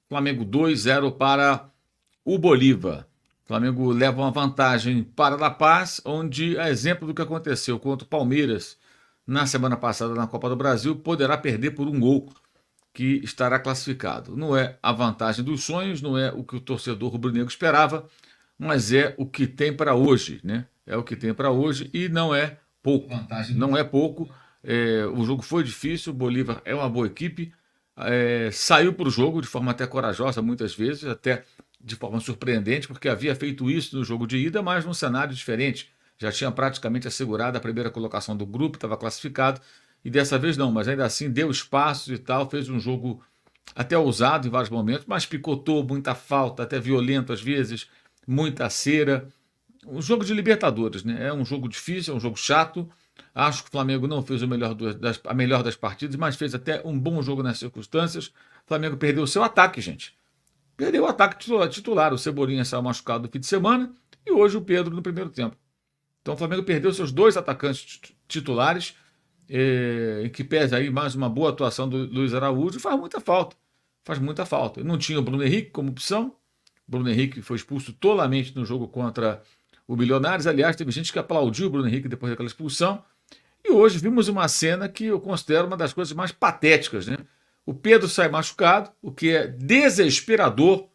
Flamengo 2-0 para o Bolívar. O Flamengo leva uma vantagem para La Paz, onde, a exemplo do que aconteceu contra o Palmeiras na semana passada na Copa do Brasil, poderá perder por um gol que estará classificado. Não é a vantagem dos sonhos, não é o que o torcedor rubro-negro esperava, mas é o que tem para hoje, né? É o que tem para hoje e não é pouco. Não é pouco. O jogo foi difícil, o Bolívar é uma boa equipe, saiu para o jogo de forma até corajosa, muitas vezes, até de forma surpreendente, porque havia feito isso no jogo de ida, mas num cenário diferente. Já tinha praticamente assegurado a primeira colocação do grupo, estava classificado, e dessa vez não, mas ainda assim deu espaço e tal, fez um jogo até ousado em vários momentos, mas picotou, muita falta, até violento às vezes, muita cera. Um jogo de Libertadores, né? É um jogo difícil, é um jogo chato. Acho que o Flamengo não fez a melhor das partidas, mas fez até um bom jogo nas circunstâncias. O Flamengo perdeu o seu ataque, gente. Perdeu o ataque titular. O Cebolinha saiu machucado no fim de semana e hoje o Pedro no primeiro tempo. Então o Flamengo perdeu seus dois atacantes titulares, em que pese aí mais uma boa atuação do Luiz Araújo, faz muita falta. Faz muita falta. Não tinha o Bruno Henrique como opção. O Bruno Henrique foi expulso tolamente no jogo contra o Milionários. Aliás, teve gente que aplaudiu o Bruno Henrique depois daquela expulsão. E hoje vimos uma cena que eu considero uma das coisas mais patéticas, né? O Pedro sai machucado, o que é desesperador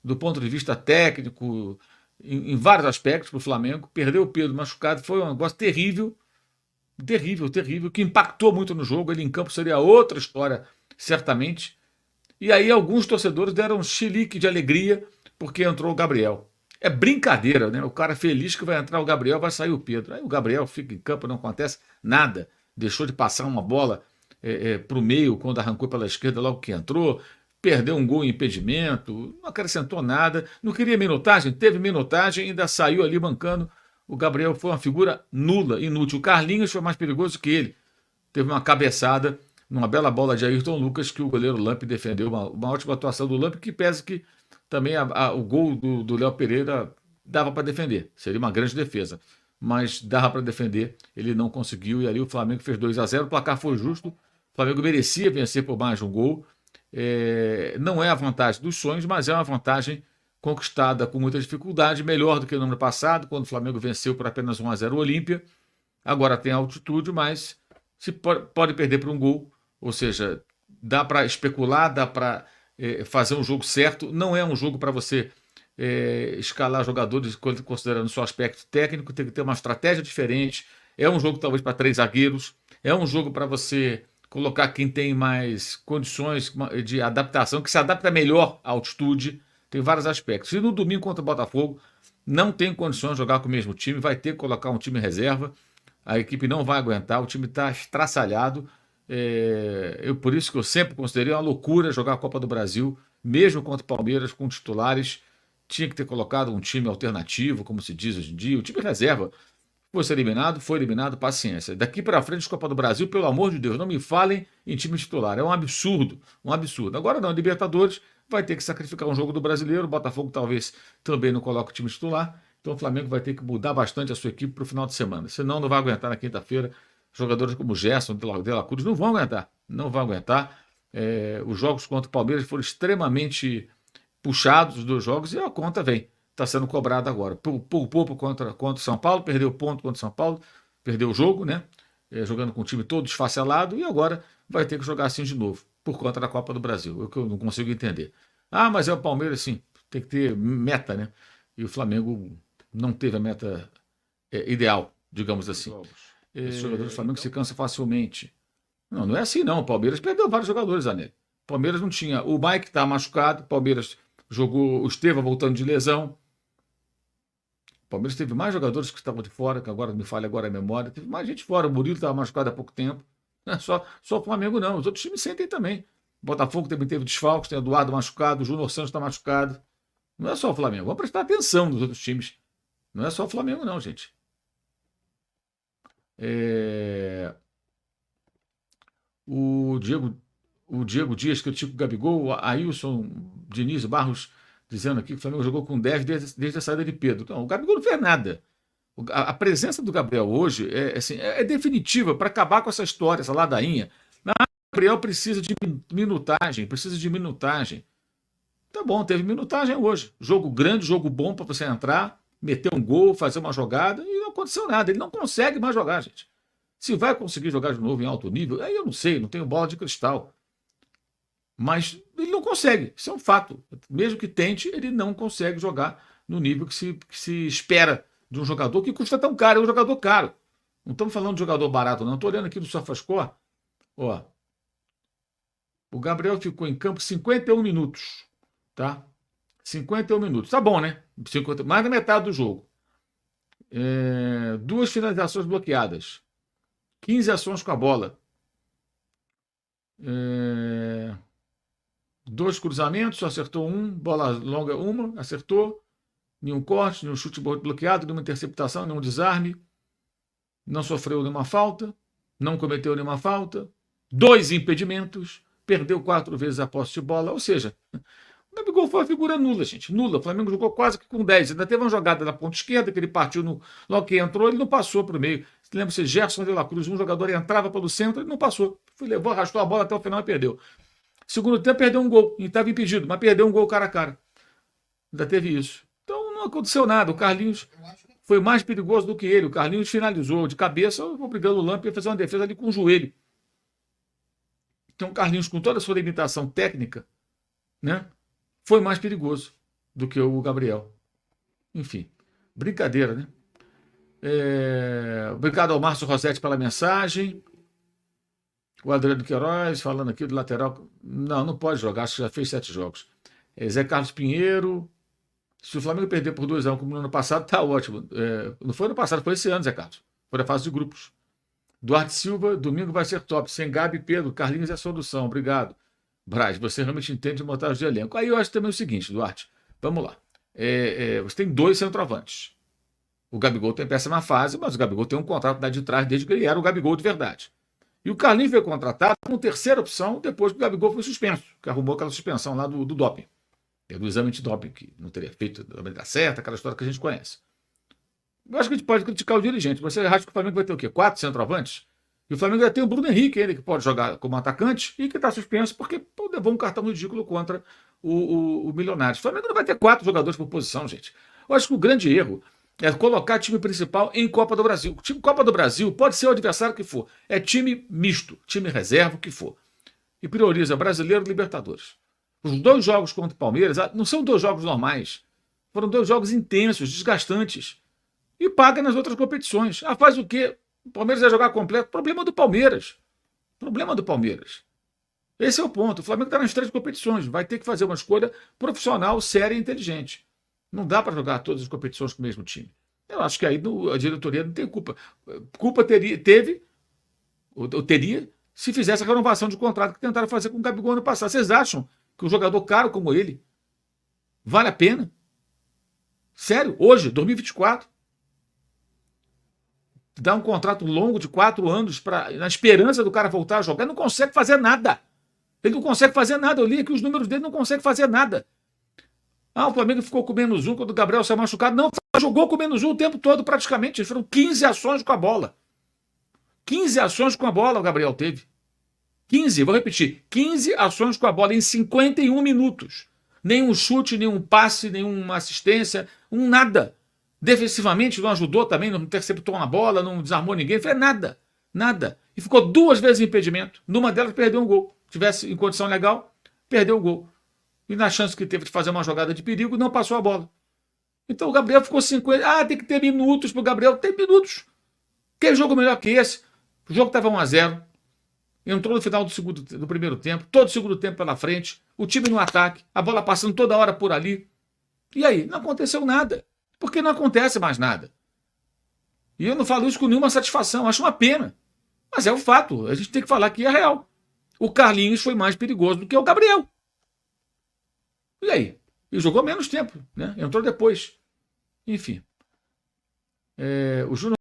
do ponto de vista técnico, em vários aspectos para o Flamengo. Perder o Pedro machucado foi um negócio terrível, terrível, terrível, que impactou muito no jogo. Ele em campo seria outra história, certamente. E aí alguns torcedores deram um chilique de alegria porque entrou o Gabriel. É brincadeira, né? O cara feliz que vai entrar o Gabriel, vai sair o Pedro. Aí o Gabriel fica em campo, não acontece nada. Deixou de passar uma bola para o meio quando arrancou pela esquerda logo que entrou. Perdeu um gol em impedimento, não acrescentou nada. Não queria minutagem, teve minutagem, ainda saiu ali bancando. O Gabriel foi uma figura nula, inútil. O Carlinhos foi mais perigoso que ele. Teve uma cabeçada numa bela bola de Ayrton Lucas que o goleiro Lamp defendeu. Uma ótima atuação do Lamp, que pesa que também o gol do Léo Pereira dava para defender. Seria uma grande defesa. Mas dava para defender, ele não conseguiu. E ali o Flamengo fez 2-0. O placar foi justo. O Flamengo merecia vencer por mais de um gol. Não é a vantagem dos sonhos, mas é uma vantagem conquistada com muita dificuldade. Melhor do que no ano passado, quando o Flamengo venceu por apenas 1-0 o Olímpia. Agora tem altitude, mas se pode perder por um gol. Ou seja, dá para especular, dá para fazer um jogo certo. Não é um jogo para você escalar jogadores considerando só aspecto técnico, tem que ter uma estratégia diferente. É um jogo talvez para três zagueiros, é um jogo para você colocar quem tem mais condições de adaptação, que se adapta melhor à altitude. Tem vários aspectos. E no domingo contra o Botafogo, não tem condições de jogar com o mesmo time, vai ter que colocar um time reserva. A equipe não vai aguentar, o time está estraçalhado. Por isso que eu sempre considerei uma loucura jogar a Copa do Brasil, mesmo contra o Palmeiras, com titulares. Tinha que ter colocado um time alternativo, como se diz hoje em dia, o time reserva. Foi eliminado, paciência. Daqui para frente, Copa do Brasil, pelo amor de Deus, não me falem em time titular. É um absurdo, um absurdo. Agora não, Libertadores vai ter que sacrificar um jogo do Brasileiro, o Botafogo talvez também não coloque o time titular. Então o Flamengo vai ter que mudar bastante a sua equipe para o final de semana. Senão não vai aguentar na quinta-feira. Jogadores como Gerson, De La Cruz não vão aguentar. Não vão aguentar. Os jogos contra o Palmeiras foram extremamente puxados dos jogos e a conta vem. Está sendo cobrada agora. Pouco contra o São Paulo, perdeu ponto contra o São Paulo, perdeu o jogo, né? Jogando com o time todo desfacelado e agora vai ter que jogar assim de novo, por conta da Copa do Brasil. É o que eu não consigo entender. Ah, mas é o Palmeiras, sim. Tem que ter meta, né? E o Flamengo não teve a meta ideal, digamos assim. Esse jogador do Flamengo se cansa facilmente. Não, não é assim não. O Palmeiras perdeu vários jogadores, Anel. O Palmeiras não tinha. O Mike está machucado, o Palmeiras jogou o Estevão voltando de lesão. O Palmeiras teve mais jogadores que estavam de fora, que agora me falha agora a memória. Teve mais gente fora. O Murilo estava machucado há pouco tempo. Não é só o Flamengo, não. Os outros times sentem também. O Botafogo também teve desfalques, tem Eduardo machucado, o Júnior Santos está machucado. Não é só o Flamengo. Vamos prestar atenção nos outros times. Não é só o Flamengo, não, gente. O Diego, o Diego Dias critica o Gabigol, o Ailson Diniz Barros dizendo aqui que o Flamengo jogou com 10 desde a saída de Pedro. Não, o Gabigol não fez nada. A presença do Gabriel hoje assim, definitiva para acabar com essa história, essa ladainha. O Gabriel precisa de minutagem, precisa de minutagem. Tá bom, teve minutagem hoje. Jogo grande, jogo bom para você entrar, meter um gol, fazer uma jogada, e não aconteceu nada. Ele não consegue mais jogar, gente. Se vai conseguir jogar de novo em alto nível, aí eu não sei, não tenho bola de cristal. Mas ele não consegue, isso é um fato. Mesmo que tente, ele não consegue jogar no nível que se espera de um jogador que custa tão caro. É um jogador caro. Não estamos falando de jogador barato, não. Estou olhando aqui no SofaScore. Ó, o Gabriel ficou em campo 51 minutos. Tá? 51 minutos. Tá bom, né? Mais da metade do jogo. 2 finalizações bloqueadas. 15 ações com a bola. 2 cruzamentos, só acertou um. Bola longa, uma, acertou. Nenhum corte, nenhum chute bloqueado, nenhuma interceptação, nenhum desarme. Não sofreu nenhuma falta. Não cometeu nenhuma falta. 2 impedimentos. Perdeu 4 vezes a posse de bola. Ou seja, o Gabigol foi uma figura nula, gente. Nula. O Flamengo jogou quase que com 10. Ainda teve uma jogada na ponta esquerda que ele partiu logo que entrou, ele não passou para o meio. Você lembra se Gerson de la Cruz, um jogador entrava pelo centro, ele não passou. Levou, arrastou a bola até o final e perdeu. Segundo tempo, perdeu um gol. E estava impedido, mas perdeu um gol cara a cara. Ainda teve isso. Então não aconteceu nada. O Carlinhos foi mais perigoso do que ele. O Carlinhos finalizou de cabeça, obrigando o Lampe a fazer uma defesa ali com o joelho. Então o Carlinhos, com toda a sua limitação técnica, né, foi mais perigoso do que o Gabriel. Enfim, brincadeira, né? Obrigado ao Márcio Rossetti pela mensagem. O Adriano Queiroz falando aqui do lateral. Não pode jogar, acho que já fez 7 jogos. Zé Carlos Pinheiro. Se o Flamengo perder por 2-1 como no ano passado, tá ótimo. Não foi ano passado, foi esse ano, Zé Carlos. Foi a fase de grupos. Duarte Silva, domingo vai ser top. Sem Gabi e Pedro, Carlinhos é a solução. Obrigado. Braz, você realmente entende de montagem de elenco. Aí eu acho também o seguinte, Duarte. Vamos lá. Você tem 2 centroavantes. O Gabigol tem péssima fase, mas o Gabigol tem um contrato lá de trás desde que ele era o Gabigol de verdade. E o Carlinhos foi contratado como terceira opção depois que o Gabigol foi suspenso, que arrumou aquela suspensão lá do doping. Do exame de doping, que não teria feito da maneira certa, aquela história que a gente conhece. Eu acho que a gente pode criticar o dirigente. Você acha que o Flamengo vai ter o quê? 4 centroavantes? E o Flamengo vai ter o Bruno Henrique, ele que pode jogar como atacante e que está suspenso porque levou um cartão ridículo contra o Milionários. O Flamengo não vai ter 4 jogadores por posição, gente. Eu acho que o grande erro é colocar time principal em Copa do Brasil. O time Copa do Brasil pode ser o adversário que for. É time misto, time reserva, o que for. E prioriza Brasileiro e Libertadores. Os 2 jogos contra o Palmeiras não são 2 jogos normais. Foram 2 jogos intensos, desgastantes. E paga nas outras competições. Faz o quê? O Palmeiras vai jogar completo. Problema do Palmeiras. Problema do Palmeiras. Esse é o ponto. O Flamengo está nas 3 competições. Vai ter que fazer uma escolha profissional, séria e inteligente. Não dá para jogar todas as competições com o mesmo time. Eu acho que aí a diretoria não tem culpa. Culpa teria se fizesse a renovação de contrato que tentaram fazer com o Gabigol ano passado. Vocês acham que um jogador caro como ele vale a pena? Sério? Hoje, 2024, dá um contrato longo de 4 anos na esperança do cara voltar a jogar, ele não consegue fazer nada. Ele não consegue fazer nada. Eu li aqui os números dele, não consegue fazer nada. O Flamengo ficou com menos 1 quando o Gabriel saiu machucado. Não, jogou com menos 1 o tempo todo praticamente. Foram 15 ações com a bola. 15 ações com a bola o Gabriel teve. 15, vou repetir. 15 ações com a bola em 51 minutos. Nenhum chute, nenhum passe, nenhuma assistência, nada. Defensivamente não ajudou também, não interceptou uma bola, não desarmou ninguém, fez nada. Nada. E ficou 2 vezes em impedimento. Numa delas perdeu um gol. Se tivesse em condição legal, perdeu o gol. E na chance que teve de fazer uma jogada de perigo, não passou a bola. Então o Gabriel ficou 50. Tem que ter minutos para o Gabriel. Tem minutos. Que jogo melhor que esse? O jogo estava 1-0. Entrou no final do primeiro tempo. Todo o segundo tempo pela frente. O time no ataque. A bola passando toda hora por ali. E aí? Não aconteceu nada. Porque não acontece mais nada. E eu não falo isso com nenhuma satisfação. Acho uma pena. Mas é o fato. A gente tem que falar que é real. O Carlinhos foi mais perigoso do que o Gabriel. E aí? E jogou menos tempo, né? Entrou depois. Enfim. O Júnior